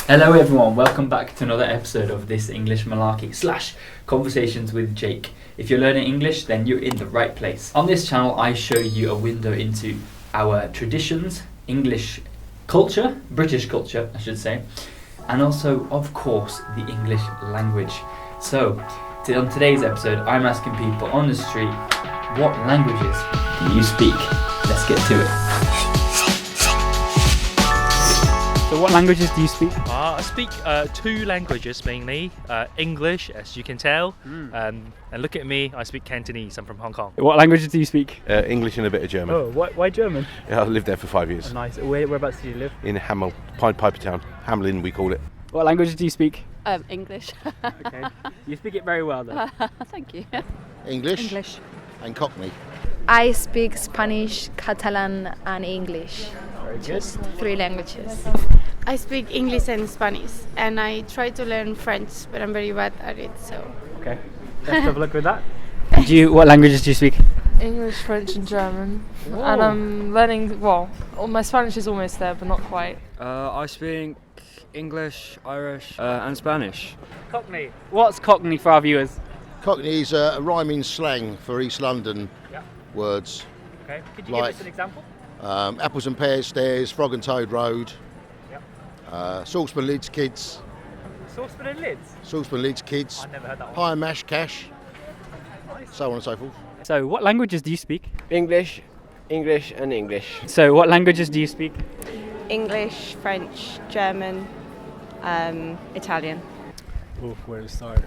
Hello everyone, welcome back to another episode of this English Malarkey / Conversations with Jake. If you're learning English, then you're in the right place. On this channel, I show you a window into our traditions, English culture, British culture, I should say, and also, of course, the English language. So, on today's episode, I'm asking people on the street, what languages do you speak? Let's get to it. So what languages do you speak? I speak two languages mainly, English, as you can tell, and look at me, I speak Cantonese, I'm from Hong Kong. What languages do you speak? English and a bit of German. Oh, why German? Yeah, I lived there for 5 years. Oh, nice. Whereabouts do you live? In Piper Town. Hamlin, we call it. What languages do you speak? English. Okay. You speak it very well though. Thank you. English and Cockney. I speak Spanish, Catalan and English. Very good. Just 3 languages. I speak English and Spanish, and I try to learn French, but I'm very bad at it. So. Okay. Best of luck with that. What languages do you speak? English, French and German. Whoa. And I'm learning, my Spanish is almost there, but not quite. I speak English, Irish and Spanish. Cockney. What's Cockney for our viewers? Cockney is a rhyming slang for East London words. Okay. Could you give us an example? Apples and pears stairs, Frog and Toad Road. Saucepan lids kids. Saucepan and lids? Saucepan lids kids. I've never heard that one. Pie and mash cash. Nice. So on and so forth. So what languages do you speak? English and English. So what languages do you speak? English, French, German, Italian. Where to start?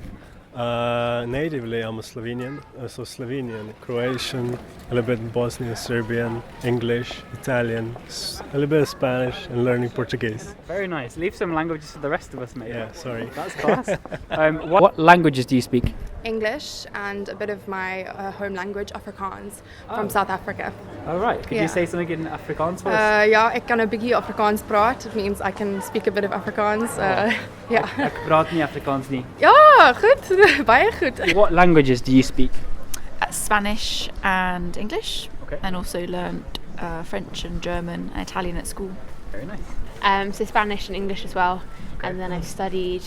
Natively, I'm a Slovenian, so Slovenian, Croatian, a little bit Bosnian, Serbian, English, Italian, a little bit of Spanish, and learning Portuguese. Very nice. Leave some languages for the rest of us, mate. Yeah, sorry. That's class. What languages do you speak? English and a bit of my home language, Afrikaans, from South Africa. All right. Could you say something in Afrikaans for us? Ja, ek kan 'n bietjie Afrikaans praat. It means I can speak a bit of Afrikaans. Ja. Ek praat nie Afrikaans nie. Ja, goed. Baie goed. What languages do you speak? Spanish and English. Okay. And also learned French and German and Italian at school. Very nice. So Spanish and English as well. Okay. And then I've studied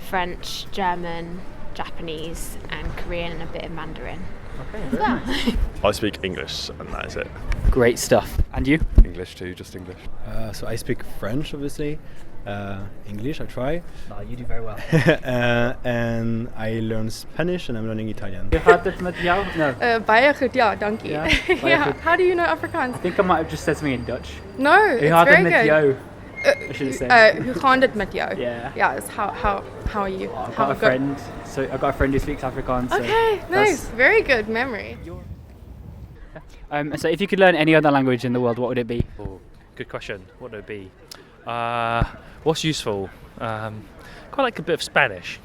French, German, Japanese and Korean and a bit of Mandarin. Okay, very nice. I speak English and that is it. Great stuff. And you? English too, just English. So I speak French, obviously. English, I try. No, you do very well. And I learn Spanish and I'm learning Italian. Hoe gaat het met jou? No. Baie goed, ja, dankie. Yeah, Yeah. How do you know Afrikaans? I think I might have just said something in Dutch. No, Hoe it's gaat het very met good. jou? I should have said. Hoe gaan dit met jou? Yeah. Yeah, it's how are you? I've got a friend. So I've got a friend who speaks Afrikaans. So Okay, nice. Very good memory. So if you could learn any other language in the world, what would it be? Oh, good question. What would it be? What's useful? Quite like a bit of Spanish.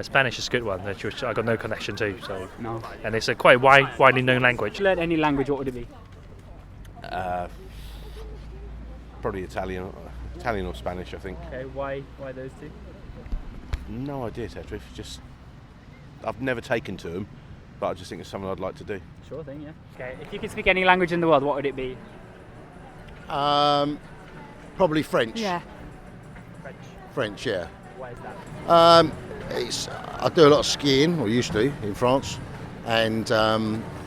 Spanish is a good one, which I got no connection to. So, No. and it's a quite widely known language. If you learn any language, what would it be? Probably Italian or Spanish, I think. Okay, why those two? No idea, Tetriff. Just I've never taken to them, but I just think it's something I'd like to do. Sure thing, yeah. Okay, if you could speak any language in the world, what would it be? Probably French. Yeah. French, yeah. Why is that? I do a lot of skiing, or used to, in France, and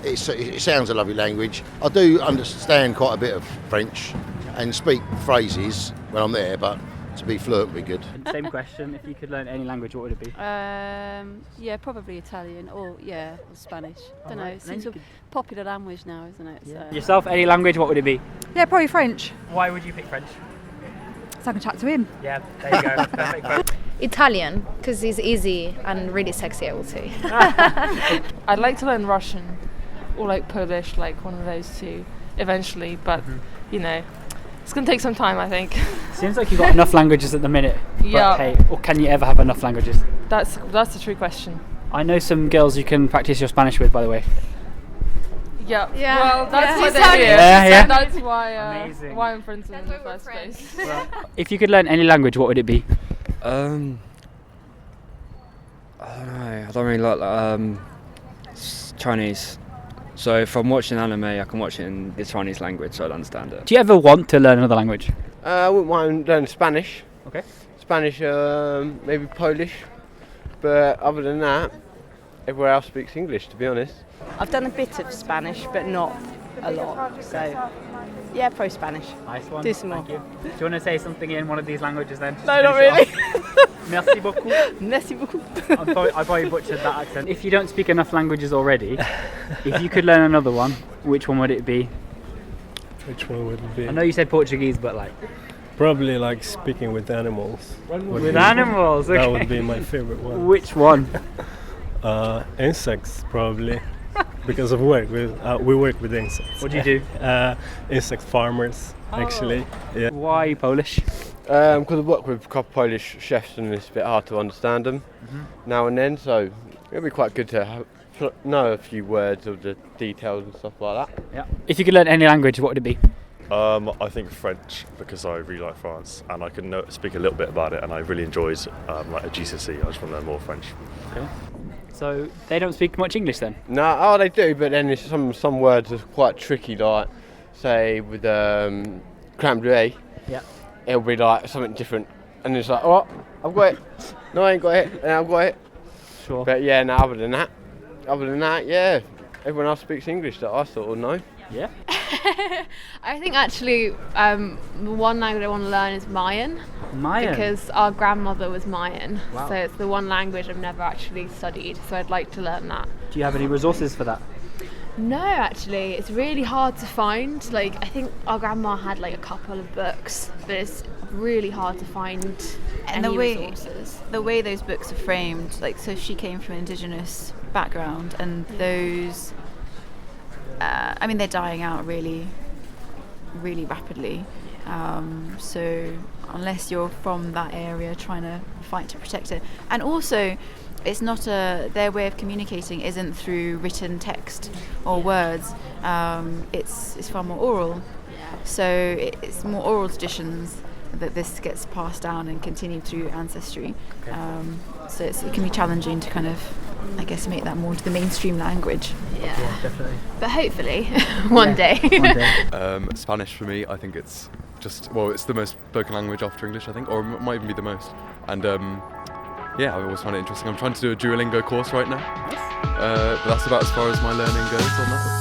it sounds a lovely language. I do understand quite a bit of French and speak phrases when I'm there, but to be fluent would be good. And same question, if you could learn any language, what would it be? Yeah, probably Italian or Spanish. Don't know. It seems a popular language now, isn't it? Yeah. Yourself, any language, what would it be? Yeah, probably French. Why would you pick French? So I can chat to him. Yeah, there you go. Perfect. Italian, because it's easy and really sexy, I will say. I'd like to learn Russian or like Polish, like one of those two eventually, but it's going to take some time, I think. Seems like you've got enough languages at the minute. Yeah. But hey, or can you ever have enough languages? That's the true question. I know some girls you can practice your Spanish with, by the way. Yeah. Yeah. Well, that's what Yeah. they do. Yeah. That's why Amazing. why I'm friends with them in the first place. Well, if you could learn any language, what would it be? I don't know. I don't really like Chinese. So from watching anime, I can watch it in the Chinese language, so I'd understand it. Do you ever want to learn another language? I wouldn't mind learning Spanish. Okay. Spanish, maybe Polish, but other than that, everywhere else speaks English, to be honest. I've done a bit of Spanish, but not a lot. So, yeah, pro Spanish. Nice one. Do some more. Thank you. Do you want to say something in one of these languages then? No, not really. Merci beaucoup. Merci beaucoup. I probably butchered that accent. If you don't speak enough languages already, if you could learn another one, which one would it be? Which one would it be? I know you said Portuguese, but like... Probably like speaking with animals. With animals, okay. That would be my favorite one. Which one? Insects, probably. Because of work, we work with insects. What do you do? Insect farmers, actually. Yeah. Why are you Polish? Because I work with a couple Polish chefs and it's a bit hard to understand them now and then, so it'll be quite good to know a few words of the details and stuff like that. Yeah. If you could learn any language, what would it be? I think French, because I really like France and I can speak a little bit about it, and I really enjoyed like a GCSE. I just want to learn more French. Okay. So they don't speak much English then? No, they do, but then some words are quite tricky, like say with crème brûlée. Yeah. It'll be like something different, and it's like, oh, I've got it. No, I ain't got it. And I've got it. Sure. But yeah, no, other than that, yeah, everyone else speaks English that I sort of know. Yeah. I think actually the one language I want to learn is Mayan. Mayan? Because our grandmother was Mayan. Wow. So it's the one language I've never actually studied, so I'd like to learn that. Do you have any resources for that? No, actually, it's really hard to find. Like, I think our grandma had like a couple of books, but it's really hard to find And any the way resources. the way those books are framed, like, so she came from an indigenous background, and those, I mean, they're dying out really, really rapidly. So unless you're from that area trying to fight to protect it, and also it's not their way of communicating isn't through written text or words. It's far more oral. So it's more oral traditions that this gets passed down and continued through ancestry. So it can be challenging to kind of, I guess, make that more into the mainstream language. Yeah, definitely. But hopefully, one day. Spanish for me, I think it's just, well, it's the most spoken language after English, I think, or it might even be the most. And yeah, I always find it interesting. I'm trying to do a Duolingo course right now, but that's about as far as my learning goes on that.